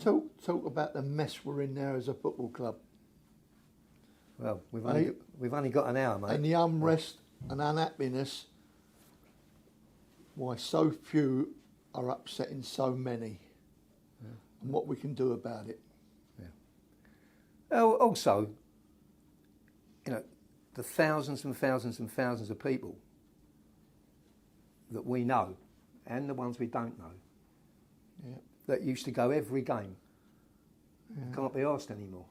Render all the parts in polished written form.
Talk about the mess we're in now as a football club. Well, we've only got an hour, mate. And the unrest and unhappiness, why so few are upsetting so many, and what we can do about it. Yeah. Oh, also, the thousands and thousands and thousands of people that we know, and the ones we don't know, that used to go every game, can't be asked anymore.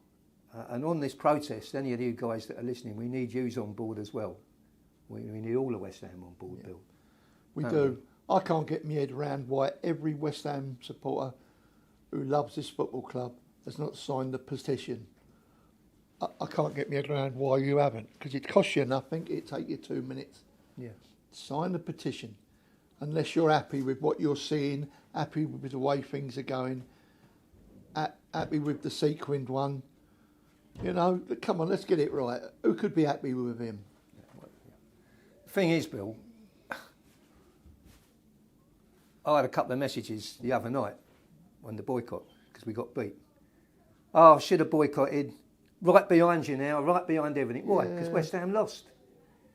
And on this protest, any of you guys that are listening, we need yous on board as well. We need all of West Ham on board, Bill. We do. I can't get my head around why every West Ham supporter who loves this football club has not signed the petition. I can't get my head around why you haven't, because it costs you nothing. It take you 2 minutes. Yeah. Sign the petition, unless you're happy with what you're seeing, happy with the way things are going, happy with the sequined one. Come on, let's get it right. Who could be happy with him? The thing is, Bill, I had a couple of messages the other night on the boycott because we got beat. Oh, I should have boycotted. Right behind you now, right behind everything. Why? Because West Ham lost.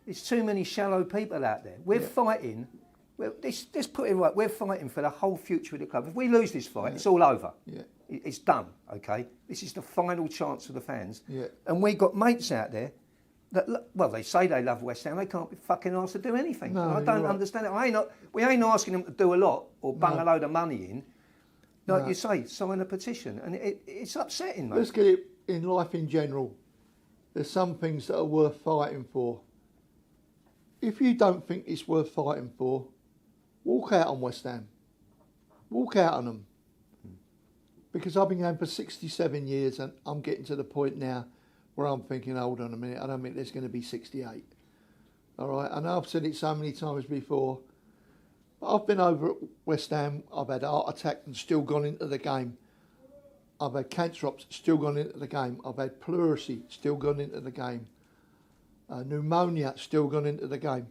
There's too many shallow people out there. We're fighting. Let's put it right. We're fighting for the whole future of the club. If we lose this fight, it's all over. Yeah. It's done, okay? This is the final chance for the fans. Yeah. And we got mates out there that, they say they love West Ham. They can't be fucking asked to do anything. No, I don't understand it. We ain't asking them to do a lot or bung a load of money in. Like you say, sign a petition. And it's upsetting, mate. Let's get it in life in general. There's some things that are worth fighting for. If you don't think it's worth fighting for, walk out on West Ham. Walk out on them. Because I've been going for 67 years and I'm getting to the point now where I'm thinking, hold on a minute, I don't think there's going to be 68. All right, I know I've said it so many times before, but I've been over at West Ham, I've had a heart attack and still gone into the game. I've had cancer ops, still gone into the game. I've had pleurisy, still gone into the game. Pneumonia, still gone into the game.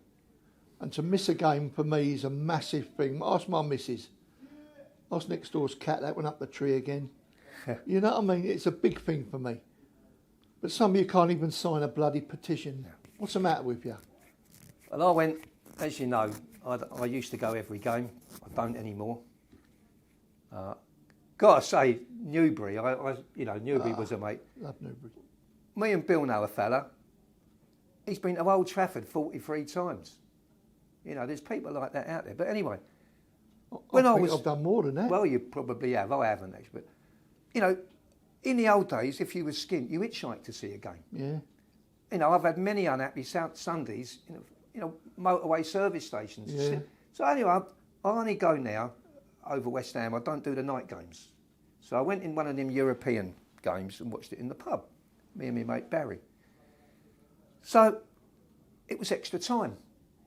And to miss a game for me is a massive thing. Ask my missus. Ask next door's cat, that went up the tree again. You know what I mean? It's a big thing for me. But some of you can't even sign a bloody petition. What's the matter with you? Well, I went, as you know, I used to go every game. I don't anymore. Gotta say, Newbury, Newbury was a mate. Love Newbury. Me and Bill know a fella. He's been to Old Trafford 43 times. There's people like that out there. But anyway, I've done more than that. Well, you probably have. I haven't actually. But, in the old days, if you were skint, you hitchhiked to see a game. Yeah. I've had many unhappy Sundays, motorway service stations. Yeah. So anyway, I only go now over West Ham. I don't do the night games. So I went in one of them European games and watched it in the pub, me and my mate Barry. So it was extra time.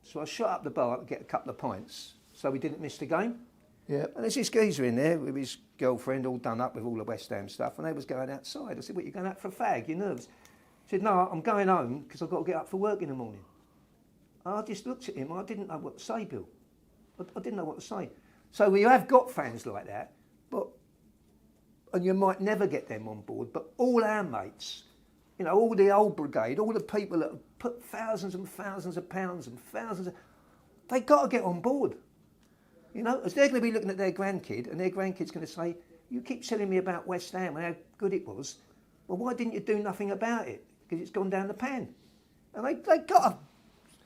So I shot up the bar to get a couple of pints so we didn't miss the game. Yeah. And there's this geezer in there with his girlfriend all done up with all the West Ham stuff, and they was going outside. I said, what, you going out for a fag? You're nervous? He said, no, I'm going home because I've got to get up for work in the morning. And I just looked at him. I didn't know what to say, Bill. I didn't know what to say. So we have got fans like that, and you might never get them on board, but all our mates, all the old brigade, all the people that have put thousands and thousands of pounds and they got to get on board. As they're going to be looking at their grandkid, and their grandkid's going to say, you keep telling me about West Ham and how good it was. Well, why didn't you do nothing about it? Because it's gone down the pan. And they got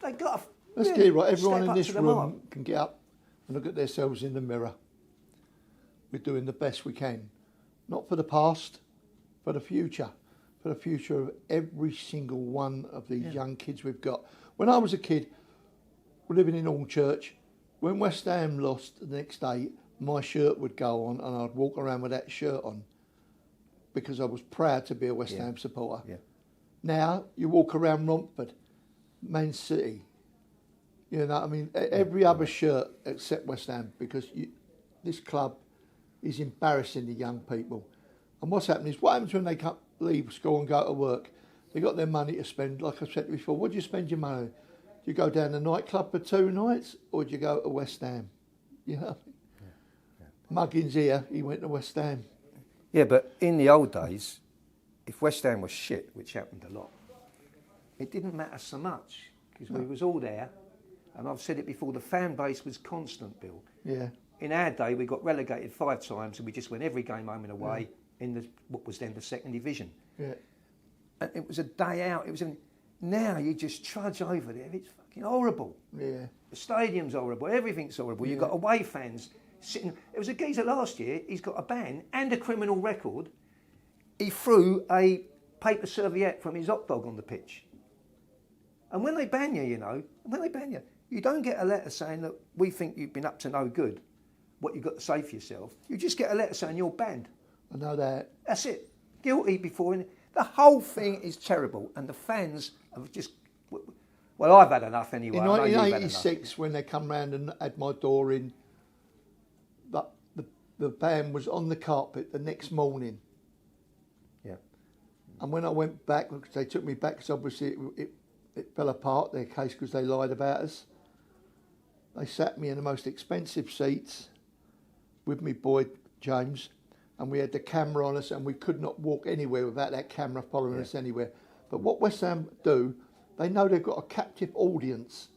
to. Let's get it right. Everyone in this room can get up and look at themselves in the mirror. We're doing the best we can. Not for the past, for the future. For the future of every single one of these young kids we've got. When I was a kid, living in Allchurch, when West Ham lost the next day, my shirt would go on and I'd walk around with that shirt on because I was proud to be a West Ham supporter. Yeah. Now, you walk around Romford, Man City, every other shirt except West Ham, because this club is embarrassing the young people. And what's happening is, what happens when they leave school and go to work? They got their money to spend, like I said before. What do you spend your money on? Do you go down the nightclub for 2 nights, or do you go to West Ham? Muggins here, he went to West Ham. Yeah, but in the old days, if West Ham was shit, which happened a lot, it didn't matter so much because we was all there. And I've said it before, the fan base was constant, Bill. Yeah. In our day, we got relegated 5 times and we just went every game home and away in what was then the second division. Yeah. And it was a day out. Now you just trudge over there. It's fucking horrible. Yeah. The stadium's horrible. Everything's horrible. You've got away fans sitting. There was a geezer last year. He's got a ban and a criminal record. He threw a paper serviette from his hot dog on the pitch. And when they ban you, you don't get a letter saying that we think you've been up to no good, what you've got to say for yourself. You just get a letter saying you're banned. I know that. That's it. Guilty before. The whole thing is terrible. And the fans have just... Well, I've had enough anyway. In 1986, when they come round and had my door in, the ban was on the carpet the next morning. Yeah. And when I went back, they took me back because obviously it fell apart, their case, because they lied about us. They sat me in the most expensive seats with me boy James, and we had the camera on us, and we could not walk anywhere without that camera following us anywhere. But what West Ham do, they know they've got a captive audience.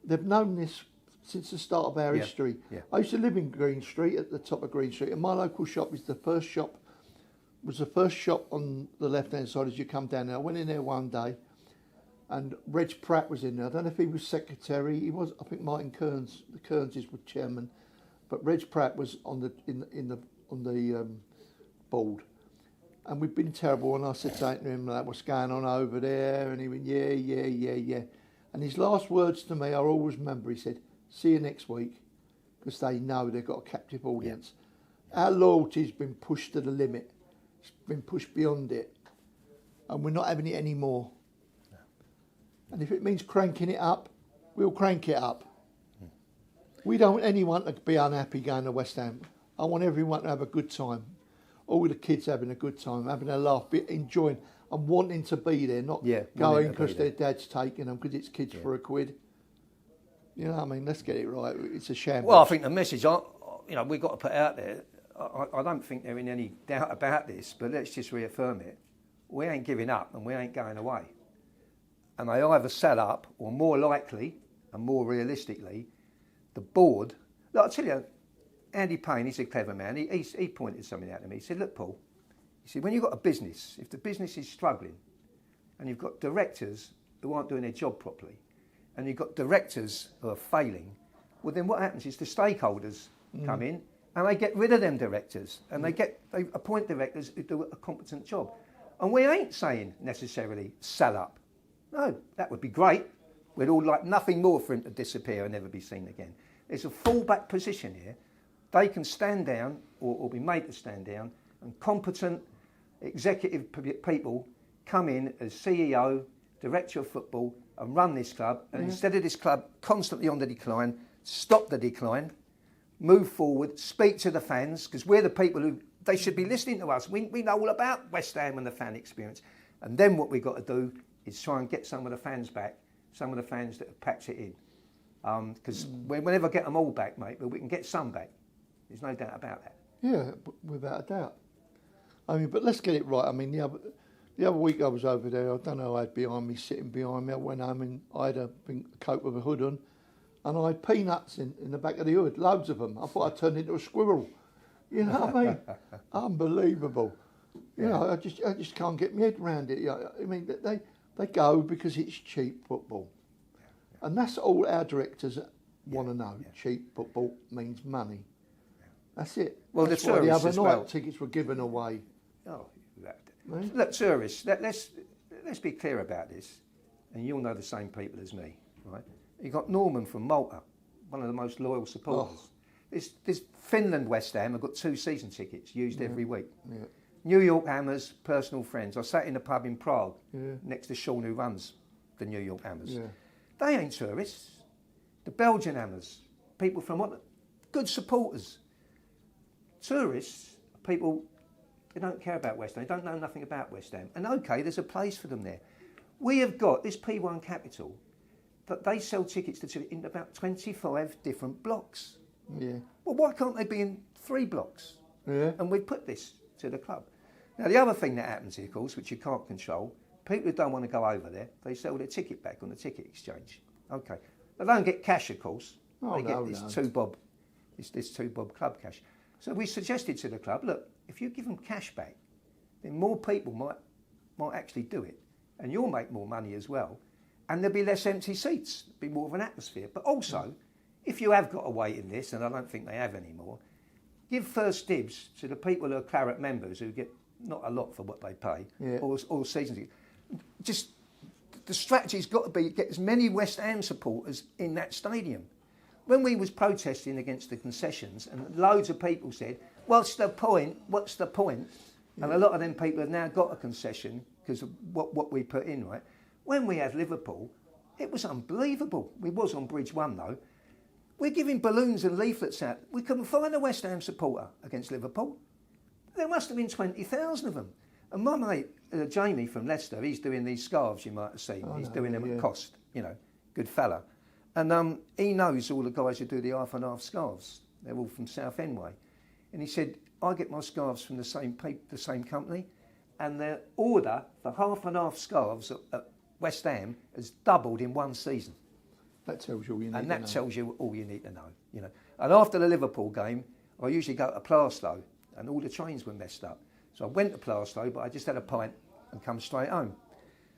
They've known this since the start of our history. Yeah. I used to live in Green Street, at the top of Green Street, and my local shop was the first shop on the left-hand side as you come down there. I went in there one day, and Reg Pratt was in there. I don't know if he was secretary. He was. I think Martin Kearns, the Kearnses were chairman, but Reg Pratt was on the board. And we'd been terrible, and I said something to him like, "What's going on over there?" And he went, "Yeah." And his last words to me, I always remember. He said, "See you next week," because they know they've got a captive audience. Yeah. Our loyalty's been pushed to the limit. It's been pushed beyond it, and we're not having it anymore. And if it means cranking it up, we'll crank it up. We don't want anyone to be unhappy going to West Ham. I want everyone to have a good time. All the kids having a good time, having a laugh, enjoying and wanting to be there, not going because their dad's taking them because it's kids for £1. You know what I mean? Let's get it right. It's a shambles. Well, I think the message, we've got to put out there, I don't think they're in any doubt about this, but let's just reaffirm it. We ain't giving up and we ain't going away. And they either sell up, or more likely and more realistically, the board. Look, I'll tell you, Andy Payne, he's a clever man. He pointed something out to me. He said, "Look, Paul," he said, "when you've got a business, if the business is struggling, and you've got directors who aren't doing their job properly, and you've got directors who are failing, well, then what happens is the stakeholders come in and they get rid of them directors, and they appoint directors who do a competent job. And we ain't saying necessarily sell up. No, that would be great. We'd all like nothing more for him to disappear and never be seen again. There's a fallback position here. They can stand down or be made to stand down, and competent executive people come in as CEO, director of football, and run this club. And instead of this club constantly on the decline, stop the decline, move forward, speak to the fans, because we're the people who, they should be listening to us. We know all about West Ham and the fan experience. And then what we've got to do is try and get some of the fans back, some of the fans that have packed it in. Because we'll never get them all back, mate, but we can get some back. There's no doubt about that. Yeah, without a doubt. I mean, but let's get it right. I mean, the other week I was over there, I don't know who I had behind me, sitting behind me. I went home and I had a coat with a hood on, and I had peanuts in the back of the hood, loads of them. I thought I turned into a squirrel. You know what I mean? Unbelievable. You know, I just can't get my head around it. I mean, they go because it's cheap football. And that's all our directors want to know. Cheap football means money. That's it. Well, that's the why tourists the as other night well. Tickets were given away. Oh, look, tourists. Let's be clear about this, and you'll know the same people as me, right? You got Norman from Malta, one of the most loyal supporters. This Finland West Ham have got 2 season tickets used every week. Yeah. New York Hammers, personal friends. I sat in a pub in Prague next to Sean, who runs the New York Hammers. Yeah. They ain't tourists. The Belgian Hammers, people from what? Good supporters. Tourists, people, they don't care about West Ham. They don't know nothing about West Ham. And okay, there's a place for them there. We have got this P1 Capital, that they sell tickets in about 25 different blocks. Yeah. Well, why can't they be in 3 blocks? Yeah. And we put this to the club. Now, the other thing that happens here, of course, which you can't control, people who don't want to go over there, they sell their ticket back on the ticket exchange. Okay. They don't get cash, of course. They get this two bob club cash. So we suggested to the club, look, if you give them cash back, then more people might actually do it. And you'll make more money as well. And there'll be less empty seats, be more of an atmosphere. But also, if you have got a waiting list, and I don't think they have anymore, give first dibs to the people who are Claret members who get not a lot for what they pay, or season tickets. Just the strategy's got to be get as many West Ham supporters in that stadium. When we was protesting against the concessions, and loads of people said, "What's the point? What's the point?" And a lot of them people have now got a concession because of what we put in, right? When we had Liverpool, it was unbelievable. We was on Bridge 1 though. We're giving balloons and leaflets out. We couldn't find a West Ham supporter against Liverpool. There must have been 20,000 of them. And my mate, Jamie from Leicester, he's doing these scarves you might have seen. He's doing them at cost, good fella. And he knows all the guys who do the half and half scarves. They're all from Southend way. And he said, I get my scarves from the same company, and their order for half and half scarves at West Ham has doubled in one season. That tells you all you need to know. And that tells you all you need to know, And after the Liverpool game, I usually go to Plaistow, and all the trains were messed up. So I went to Plaistow, but I just had a pint and come straight home.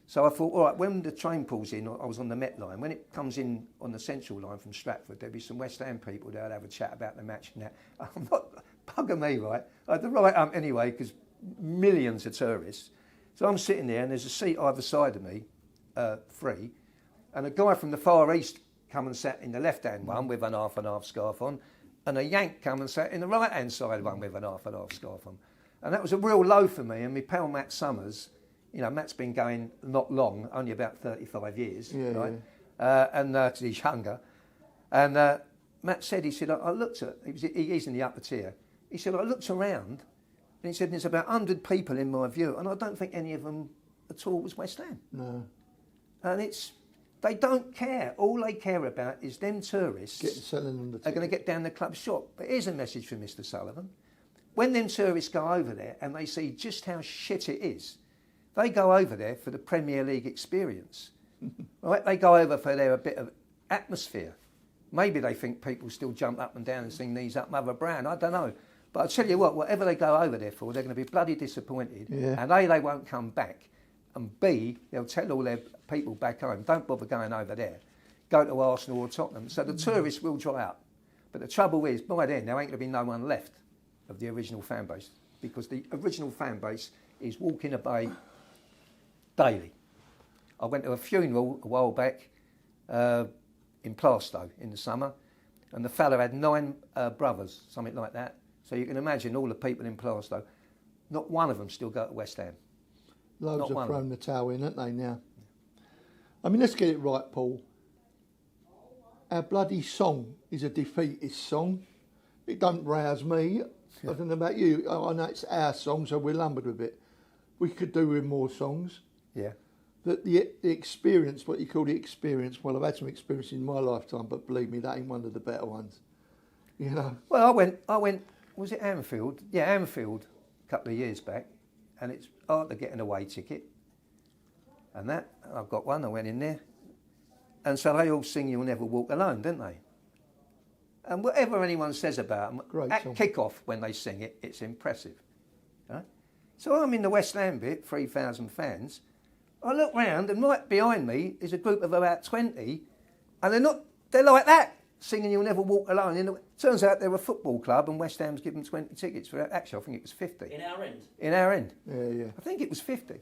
So I thought, all right, when the train pulls in, I was on the Met line. When it comes in on the Central line from Stratford, there'll be some West Ham people there. I'd have a chat about the match and that. I'm not bugging me, right? I had the right anyway, because millions of tourists. So I'm sitting there, and there's a seat either side of me, free, and a guy from the Far East come and sat in the left-hand one with an half and half scarf on, and a Yank come and sat in the right-hand side one with an half and half scarf on. And that was a real low for me, and my pal Matt Summers, Matt's been going not long, only about 35 years, right? And cause he's younger. And Matt said, he said, I looked at, he's in the upper tier. He said, I looked around, and he said, there's about 100 people in my view, and I don't think any of them at all was West Ham. No. And they don't care. All they care about is them tourists are going to get down the club shop. But here's a message from Mr. Sullivan. When them tourists go over there and they see just how shit it is, they go over there for the Premier League experience. Right? They go over for a bit of atmosphere. Maybe they think people still jump up and down and sing Knees Up Mother Brown. I don't know. But I tell you what, whatever they go over there for, they're going to be bloody disappointed. Yeah. And A, they won't come back. And B, they'll tell all their people back home, don't bother going over there. Go to Arsenal or Tottenham. So the tourists will dry up. But the trouble is, by then, there ain't going to be no one left of the original fan base, because the original fan base is walking a bay daily. I went to a funeral a while back in Plaistow in the summer, and the fella had 9 brothers, something like that. So you can imagine all the people in Plaistow, not one of them still go to West Ham. Loads have thrown the towel in, haven't they, now? I mean, let's get it right, Paul. Our bloody song is a defeatist song. It don't rouse me. I don't know about you. I know it's our song, so we're lumbered with it. We could do with more songs. Yeah. The experience, what you call the experience, well, I've had some experience in my lifetime, but believe me, that ain't one of the better ones. Well, I went, was it Anfield? Yeah, Anfield a couple of years back, and it's hard to get an away ticket. And I've got one, I went in there. And so they all sing You'll Never Walk Alone, don't they? And whatever anyone says about them, at kick-off when they sing it, it's impressive. Right? So I'm in the West Ham bit, 3,000 fans. I look round, and right behind me is a group of about 20, and they're like that, singing You'll Never Walk Alone. Turns out they're a football club, and West Ham's given 20 tickets for that. Actually, I think it was 50. In our end? In our end. Yeah. I think it was 50.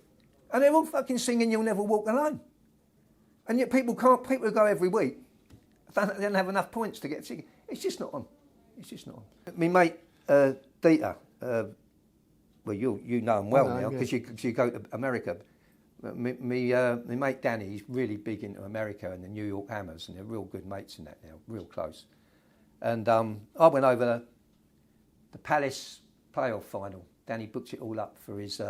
And they're all fucking singing You'll Never Walk Alone. And yet people who go every week, they don't have enough points to get a ticket. It's just not on. It's just not on. My mate, Dieter, well, you know him well now, because you go to America. My mate Danny, he's really big into America and the New York Hammers, and they're real good mates in that now, real close. And I went over the Palace playoff final. Danny booked it all up for his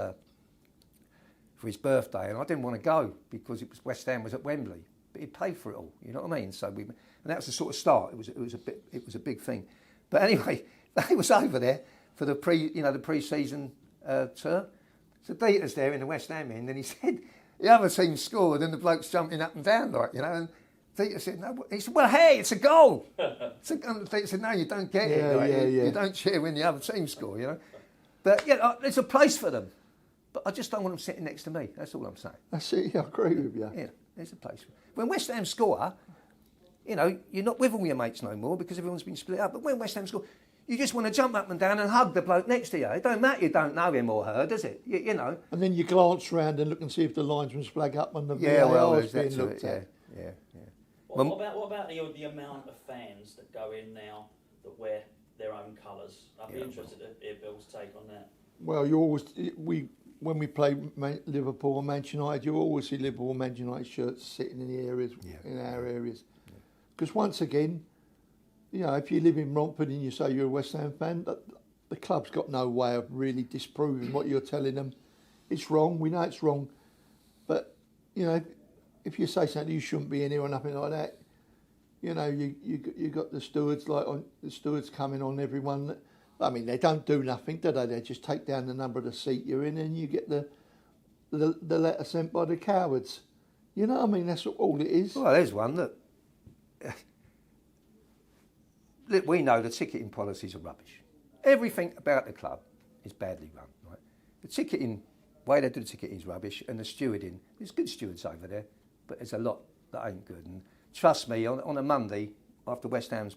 birthday, and I didn't want to go because it was West Ham was at Wembley, but he'd paid for it all. You know what I mean? So and that was the sort of start. It was a big thing. But anyway, they was over there for the pre-season sir. So Dieter's there in the West Ham end, and he said, the other team scored, and the bloke's jumping up and down, like, you know, and Dieter said, no. He said, well, hey, it's a goal. Dieter said, no, you don't get it. Like, you don't cheer when the other team score, you know. But, yeah, there's a place for them. But I just don't want them sitting next to me. That's all I'm saying. That's it. I agree with you. Yeah, there's a place. When West Ham score, you know, you're not with all your mates no more because everyone's been split up. But when West Ham score, you just want to jump up and down and hug the bloke next to you. It don't matter you don't know him or her, does it? You know. And then you glance round and look and see if the linesman's flag up on the VAR is being looked at. Yeah. What about the amount of fans that go in now that wear their own colours? I'd be interested to hear Bill's take on that. Well, when we play Liverpool and Manchester United, you always see Liverpool and Manchester United shirts sitting in the areas, in our areas. Because once again, you know, if you live in Romford and you say you're a West Ham fan, the club's got no way of really disproving what you're telling them. It's wrong. We know it's wrong, but you know, if you say something you shouldn't be in here or nothing like that, you know, you got the stewards coming on everyone. I mean, they don't do nothing, do they? They just take down the number of the seat you're in, and you get the letter sent by the cowards. You know what I mean? That's all it is. Well, there's one that. Look, we know the ticketing policies are rubbish. Everything about the club is badly run. Right? The ticketing, way they do the ticketing is rubbish, and the stewarding, there's good stewards over there, but there's a lot that ain't good. And trust me, on a Monday, after West Ham's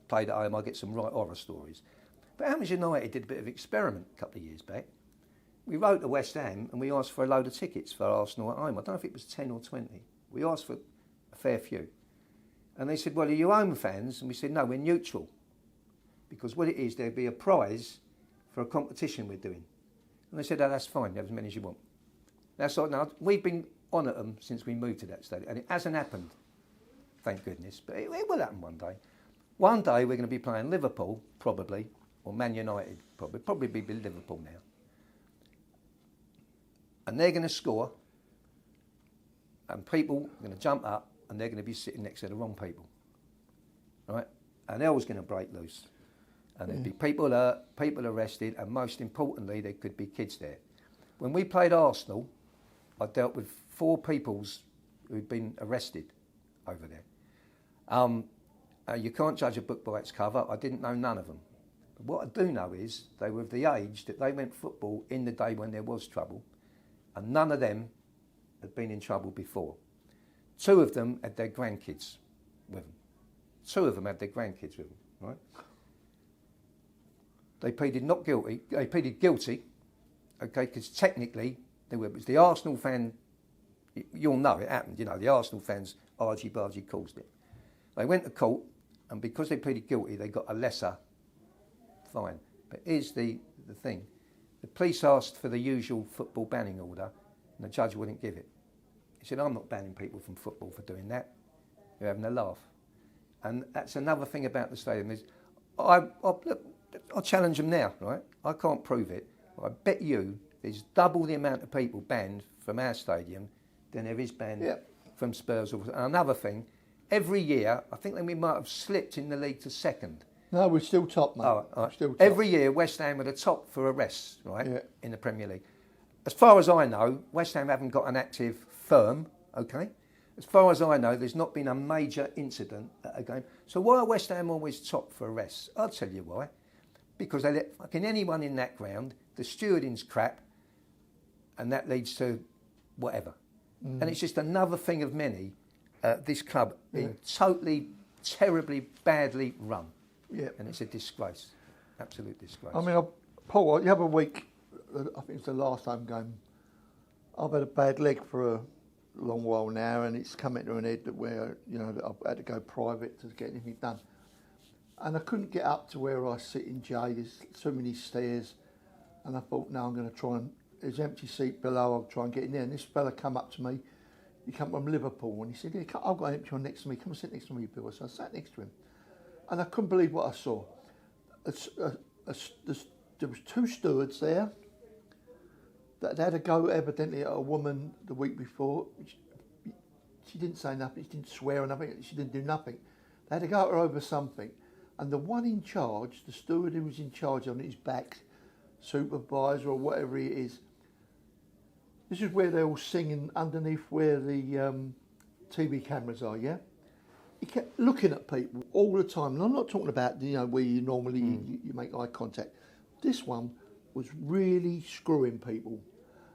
played at home, I get some right horror stories. But Hammers United did a bit of experiment a couple of years back. We wrote to West Ham and we asked for a load of tickets for Arsenal at home. I don't know if it was 10 or 20. We asked for a fair few. And they said, well, are you home fans? And we said, no, we're neutral. Because what it is, there'd be a prize for a competition we're doing. And they said, oh, that's fine, you have as many as you want. That's like, now, we've been on at them since we moved to that stadium. And it hasn't happened, thank goodness. But it will happen one day. One day we're going to be playing Liverpool, probably, or Man United, probably be Liverpool now. And they're going to score, and people are going to jump up, and they're going to be sitting next to the wrong people, right? And hell's going to break loose, and there'd be people hurt, people arrested, and most importantly, there could be kids there. When we played Arsenal, I dealt with 4 peoples who'd been arrested over there. You can't judge a book by its cover. I didn't know none of them. But what I do know is they were of the age that they went football in the day when there was trouble, and none of them had been in trouble before. 2 of them had their grandkids with them. 2 of them had their grandkids with them, right? They pleaded not guilty. They pleaded guilty, okay, because technically it was the Arsenal fan. You'll know it happened. You know, the Arsenal fans argy-bargy caused it. They went to court, and because they pleaded guilty, they got a lesser fine. But here's the thing: the police asked for the usual football banning order, and the judge wouldn't give it. He said, I'm not banning people from football for doing that. You're having a laugh. And that's another thing about the stadium. Is I'll challenge them now, right? I can't prove it. But I bet you there's double the amount of people banned from our stadium than there is banned from Spurs. And another thing, every year, I think that we might have slipped in the league to second. No, we're still top, mate. Right. Still top. Every year, West Ham are the top for arrests, right, in the Premier League. As far as I know, West Ham haven't got an active firm, okay? As far as I know, there's not been a major incident at a game. So why are West Ham always top for arrests? I'll tell you why. Because they let fucking anyone in that ground, the stewarding's crap, and that leads to whatever. And it's just another thing of many, this club being totally, terribly, badly run. Yeah. And it's a disgrace, absolute disgrace. I mean, Paul, the other week, I think it's the last home game, I've had a bad leg for a long while now, and it's come into an head that where, you know, that I've had to go private to get anything done. And I couldn't get up to where I sit in J, there's so many stairs, and I thought, no, I'm going to try and, there's an empty seat below, I'll try and get in there. And this fella come up to me, he come from Liverpool, and he said, yeah, I've got an empty one next to me, come and sit next to me, Bill. So I sat next to him. And I couldn't believe what I saw. There was 2 stewards there that had a go evidently at a woman the week before. She didn't say nothing, she didn't swear or nothing, she didn't do nothing. They had to go at her over something. And the one in charge, the steward who was in charge on his back, supervisor or whatever he is. This is where they're all singing underneath where the TV cameras are, yeah? He kept looking at people all the time. And I'm not talking about, where you normally you make eye contact. This one was really screwing people.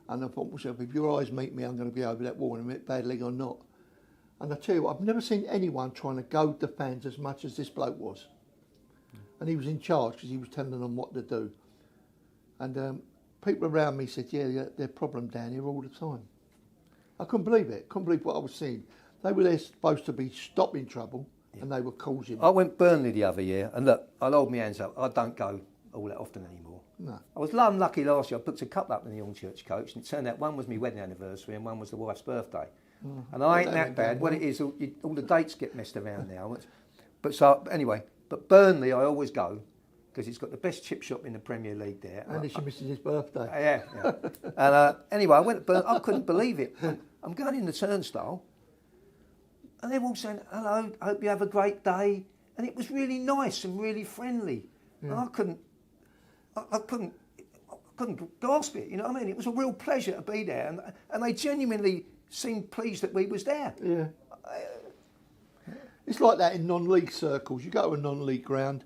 And I thought to myself, if your eyes meet me, I'm going to be over that wall in a minute, bad leg or not. And I tell you what, I've never seen anyone trying to goad the fans as much as this bloke was. And he was in charge because he was telling them what to do. And people around me said, yeah, they're problem down here all the time. I couldn't believe it. Couldn't believe what I was seeing. They were there supposed to be stopping trouble, and they were causing. I went Burnley the other year, and look, I'll hold my hands up. I don't go all that often anymore. No. I was unlucky last year. I booked a couple up in the Young Church coach, and it turned out one was my wedding anniversary and one was the wife's birthday. And I ain't that bad. What it is, all the dates get messed around now. But so anyway, but Burnley I always go because it's got the best chip shop in the Premier League there. And it's your missus' birthday. Yeah. And anyway, I went to Burnley. I couldn't believe it. I'm going in the turnstile, and they're all saying, "Hello, I hope you have a great day." And it was really nice and really friendly. Yeah. And I couldn't grasp it. You know what I mean? It was a real pleasure to be there, and they genuinely seemed pleased that we was there. Yeah. It's like that in non-league circles. You go to a non-league ground,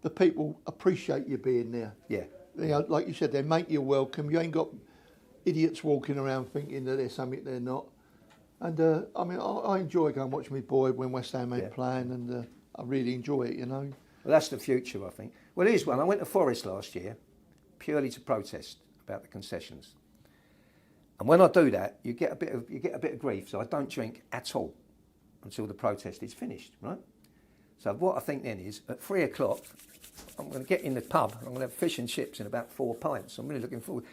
the people appreciate you being there. Yeah. Like you said, they make you welcome. You ain't got idiots walking around thinking that there's something they're not. And I enjoy going and watching my boy when West Ham ain't playing, and I really enjoy it. Well, that's the future, I think. Well, here's one. I went to Forest last year, purely to protest about the concessions. And when I do that, you get a bit of grief. So I don't drink at all until the protest is finished, right? So what I think then is at 3 o'clock, I'm going to get in the pub. I'm going to have fish and chips and about 4 pints. I'm really looking forward.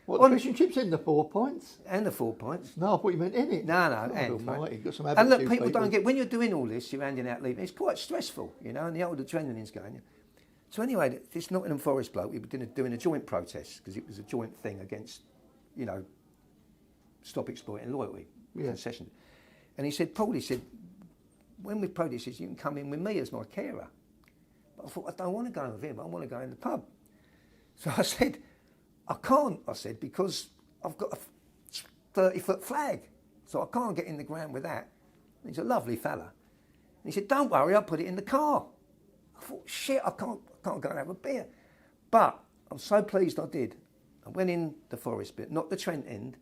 What, fish and chips in the 4 pints? And the 4 pints. No, I thought you meant in it. No, and look, people don't get, when you're doing all this, you're handing out leaving, it's quite stressful, and the old adrenaline's going. So anyway, this Nottingham Forest bloke, we were doing a joint protest because it was a joint thing against, stop exploiting loyalty, concession. And he said, Paul, when we protest, you can come in with me as my carer. But I thought, I don't want to go with him, I want to go in the pub. So I said, I can't, because I've got a 30-foot flag, so I can't get in the ground with that. And he's a lovely fella. And he said, don't worry, I'll put it in the car. I thought, shit, I can't go and have a beer. But I'm so pleased I did. I went in the Forest bit, not the Trent end,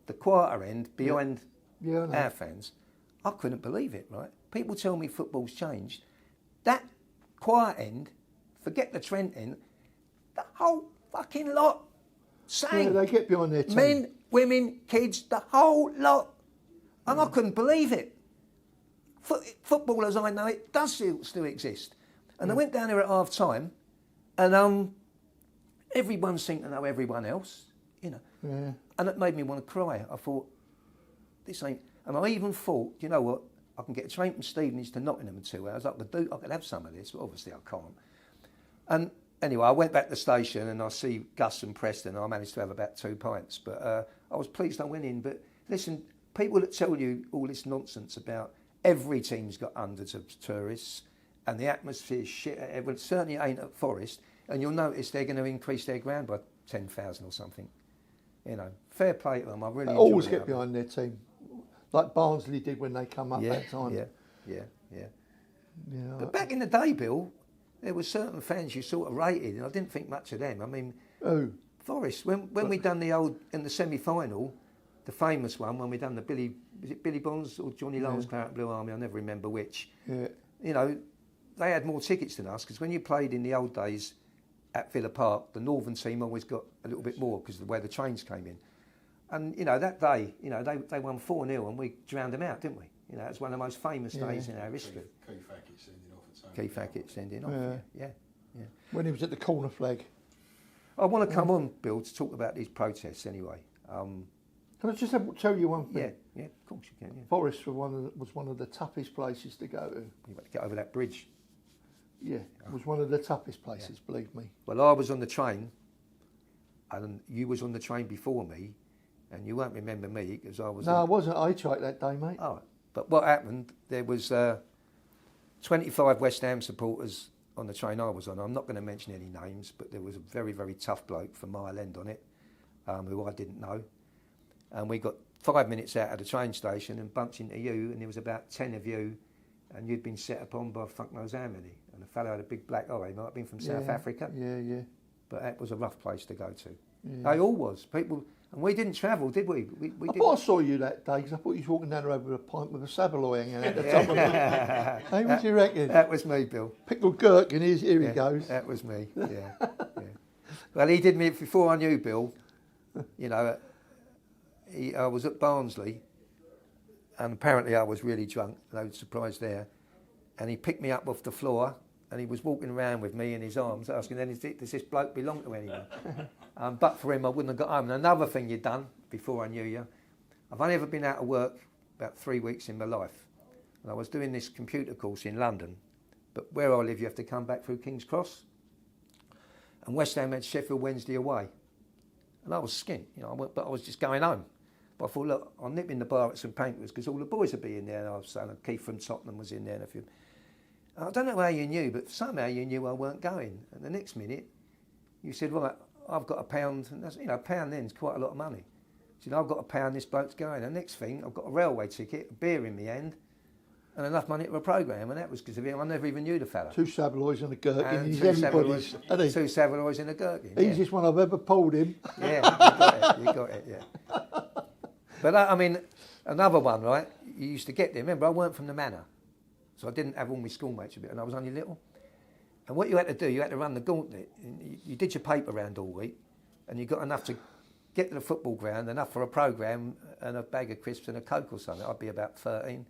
the quieter end, behind our fans. I couldn't believe it, right? People tell me football's changed. That quiet end, forget the Trent end, the whole fucking lot sang. Yeah, they get behind their team. Men, women, kids, the whole lot. And I couldn't believe it. Football as I know it does still exist. And I went down there at half time, and everyone seemed to know everyone else, Yeah. And it made me want to cry. I thought, this ain't. And I even thought, you know what? I can get a train from Stevenage to Nottingham in 2 hours. I could have some of this, but obviously I can't. And anyway, I went back to the station and I see Gus and Preston. I managed to have about 2 pints, but I was pleased I went in. But listen, people that tell you all this nonsense about every team's got hundreds of tourists and the atmosphere's shit at everyone, certainly ain't at Forest. And you'll notice they're going to increase their ground by 10,000 or something. Fair play to them. I really always get behind their team, like Barnsley did when they come up that time. Yeah. But back in the day, Bill, there were certain fans you sort of rated, and I didn't think much of them. I mean, Forest. When we done in the semi-final, the famous one when we done the Billy Bonds or Johnny Lawrence Claret Blue Army? I never remember which. Yeah. They had more tickets than us because when you played in the old days at Villa Park, the Northern team always got a little bit more because of the way the trains came in. And, that day, they won 4-0 and we drowned them out, didn't we? It was one of the most famous days in our history. Keith Hackett sending off, yeah. When he was at the corner flag. I want to come on, Bill, to talk about these protests anyway. Can I just tell you one thing? Yeah, of course you can, yeah. Forest was one of the toughest places to go to. You had to get over that bridge. Yeah, it was one of the toughest places, believe me. Well, I was on the train, and you was on the train before me, and you won't remember me because I was... No, I wasn't hitchhiked that day, mate. Oh, but what happened, there was 25 West Ham supporters on the train I was on. I'm not going to mention any names, but there was a very, very tough bloke from Mile End on it, who I didn't know. And we got 5 minutes out of the train station and bumped into you, and there was about 10 of you, and you'd been set upon by fuck knows how many. And the fellow had a big black eye, might have been from South Africa. Yeah, yeah. But that was a rough place to go to. Yeah. They all was. People, and we didn't travel, did we? I thought I saw you that day because I thought you was walking down the road with a pint with a Saveloy hanging out the top of it. Hey, what do you reckon? That was me, Bill. Pickled gherkin, here he goes. That was me, yeah. Well, he did me, before I knew Bill, you know, I was at Barnsley, and apparently I was really drunk, no surprise there, and he picked me up off the floor, and he was walking around with me in his arms asking, does this bloke belong to anyone? But for him, I wouldn't have got home. And another thing you'd done before I knew you, I've only ever been out of work about 3 weeks in my life. And I was doing this computer course in London, but where I live, you have to come back through King's Cross. And West Ham had Sheffield Wednesday away. And I was skint, you know, but I was just going home. But I thought, look, I'll nip in the bar at St Pancras because all the boys would be in there. And I was saying, Keith from Tottenham was in there and a few. I don't know how you knew, but somehow you knew I weren't going. And the next minute, you said, right, I've got £1, and that's, you know, £1 then's quite a lot of money. I said, I've got £1, this bloke's going. And the next thing, I've got a railway ticket, a beer in my hand, and enough money for a programme. And that was because of him. I never even knew the fella. 2 Saveloys and a gherkin. And He's 2 everybody's. Saveloys, 2 Saveloys and a gherkin. Easiest one I've ever pulled him. Yeah, you got it, yeah. But I mean, another one, right? You used to get there. Remember, I weren't from the manor. So I didn't have all my schoolmates a bit, and I was only little. And what you had to do, you had to run the gauntlet. You did your paper round all week, and you got enough to get to the football ground, enough for a programme and a bag of crisps and a Coke or something. I'd be about 13.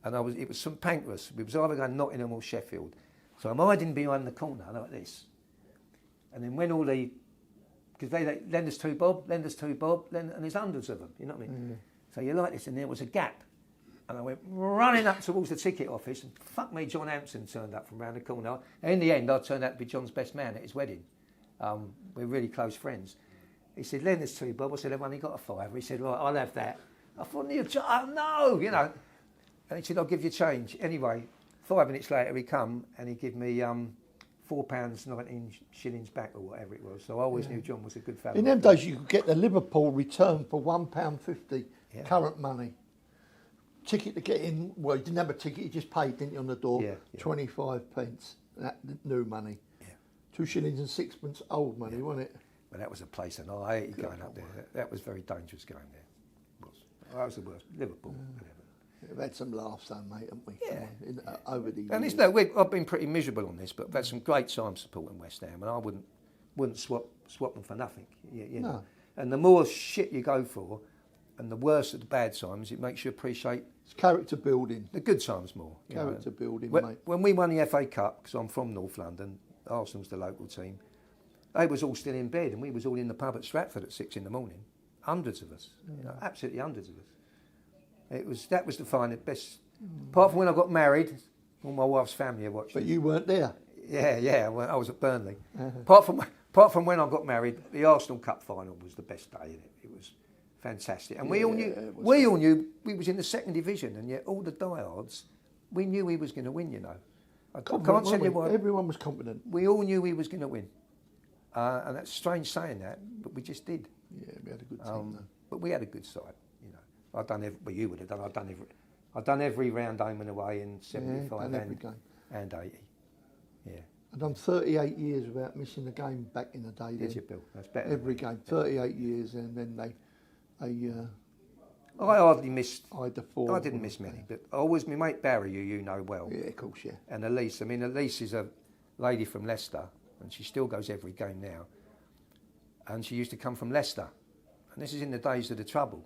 And it was St Pancras. We was either going Nottingham or Sheffield. So I'm hiding behind the corner like this. And then when all the... Because they lend us 2 bob, and there's hundreds of them, you know what I mean? Mm. So you're like this, and there was a gap. And I went running up towards the ticket office, and fuck me, John Hampson turned up from round the corner. And in the end, I turned out to be John's best man at his wedding. We're really close friends. He said, lend us 2 bob. I said, I've only got a £5. He said, right, I'll have that. I thought, no, you know. And he said, I'll give you change. Anyway, 5 minutes later, he come and he gave me £4, 19 shillings back or whatever it was. So I always knew John was a good fellow. In them days, you could get the Liverpool return for £1.50 current money. Ticket to get in, well, you didn't have a ticket, you just paid, didn't you, on the door? 25 pence, that new money. 2 shillings and 6pence old money, wasn't it? But that was a place, and I hated going up there. That was very dangerous going there. That was the worst. Liverpool. We've had some laughs though, mate, haven't we? Yeah. Over the years. And it's no, I've been pretty miserable on this, but I've had some great times supporting West Ham, and I wouldn't swap them for nothing. You know. And the more shit you go for, and the worse of the bad times, it makes you appreciate... It's character building. The good times more. Character building, mate. When we won the FA Cup, because I'm from North London, Arsenal's the local team, they was all still in bed, and we was all in the pub at Stratford at 6 in the morning. Hundreds of us. You know, absolutely hundreds of us. That was the finest, best... Apart from when I got married, all my wife's family are watching. But you weren't there? Yeah, I was at Burnley. Apart from when I got married, the Arsenal Cup final was the best day in it. It was fantastic. And we all knew we was in the 2nd division, and yet all the diehards, we knew he was going to win, you know. I can't tell you why. Everyone was confident. We all knew he was going to win. And that's strange saying that, but we just did. Yeah, we had a good team though. But we had a good side, you know. You would have done. I've done every round home and away in 75 and 80. Yeah. I've done 38 years without missing a game back in the day. Did you, Bill? That's better. Every game, 38 years, and then I hardly missed. I had the 4. I didn't miss many, but always my mate Barry, who you know well. Yeah, of course, yeah. And Elise. I mean, Elise is a lady from Leicester, and she still goes every game now. And she used to come from Leicester, and this is in the days of the trouble,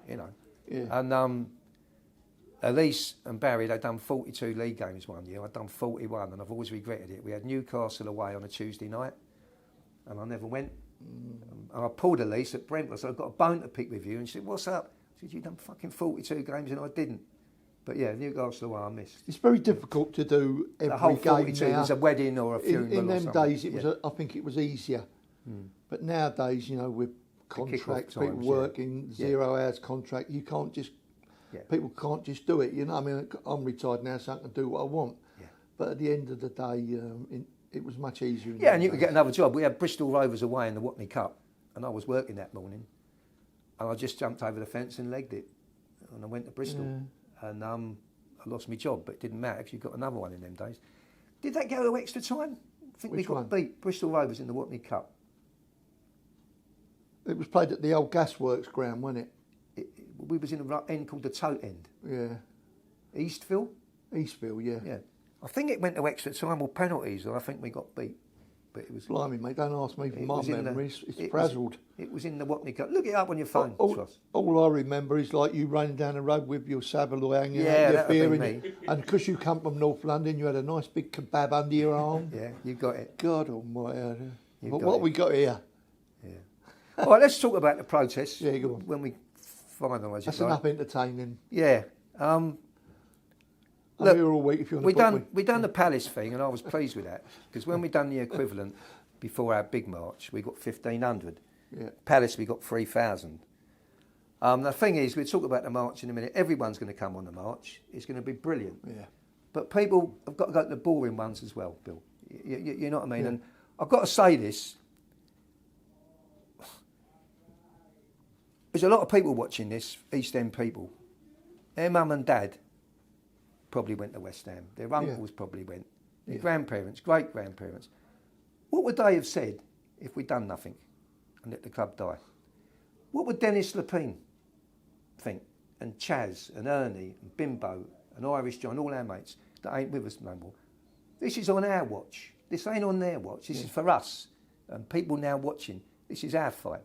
you know. Yeah. And Elise and Barry, they'd done 42 league games one year. I'd done 41, and I've always regretted it. We had Newcastle away on a Tuesday night, and I never went. And I pulled Elise at Brentford, so I've got a bone to pick with you. And she said, what's up? I said, you've done fucking 42 games, and I didn't. But yeah, Newcastle away I missed. It's very difficult to do every the whole game 42 now. was a wedding or a funeral. In them or something. days, it was. I think it was easier. But nowadays, you know, with contracts, people working 0 hours contract, you can't just. People can't just do it. You know, I mean, I'm retired now, so I can do what I want. But at the end of the day, it was much easier. Yeah, and you could get another job. We had Bristol Rovers away in the Watney Cup, and I was working that morning, and I just jumped over the fence and legged it, and I went to Bristol, and I lost my job, but it didn't matter because you got another one in them days. Did that go to extra time? I think Which we got one? beat Bristol Rovers in the Watney Cup. It was played at the old gasworks ground, wasn't it? We was in a end called the Tote End. Yeah. Eastville? Eastville, yeah. Yeah. I think it went to extra time or penalties, and I think we got beat. But it was. Blimey, mate, don't ask me for my memories. It's frazzled. It was in the Watney Cup. Look it up on your phone, Ross. All I remember is like you running down the road with your Savaloy hanging Yeah, out your that'd beer be in me. it. And because you come from North London, you had a nice big kebab under your arm. Yeah, you got it. God almighty. You But got what it. we got here? Yeah. All right, let's talk about the protests. Yeah, go on. When we finalise it. That's right? enough entertaining. Yeah. I'm Look, here all week if you want to book me. we done the Palace thing, and I was pleased with that because when we done the equivalent before our big march, we got 1,500. Yeah. Palace, we got 3,000. The thing is, we'll talk about the march in a minute. Everyone's going to come on the march. It's going to be brilliant. Yeah. But people have got to go to the boring ones as well, Bill. You know what I mean? Yeah. And I've got to say this. There's a lot of people watching this, East End people. Their mum and dad probably went to West Ham. Their uncles probably went. Their grandparents, great-grandparents. What would they have said if we'd done nothing and let the club die? What would Dennis Lepine think? And Chaz and Ernie and Bimbo and Irish John, all our mates that ain't with us no more. This is on our watch. This ain't on their watch. This is for us. And people now watching, this is our fight.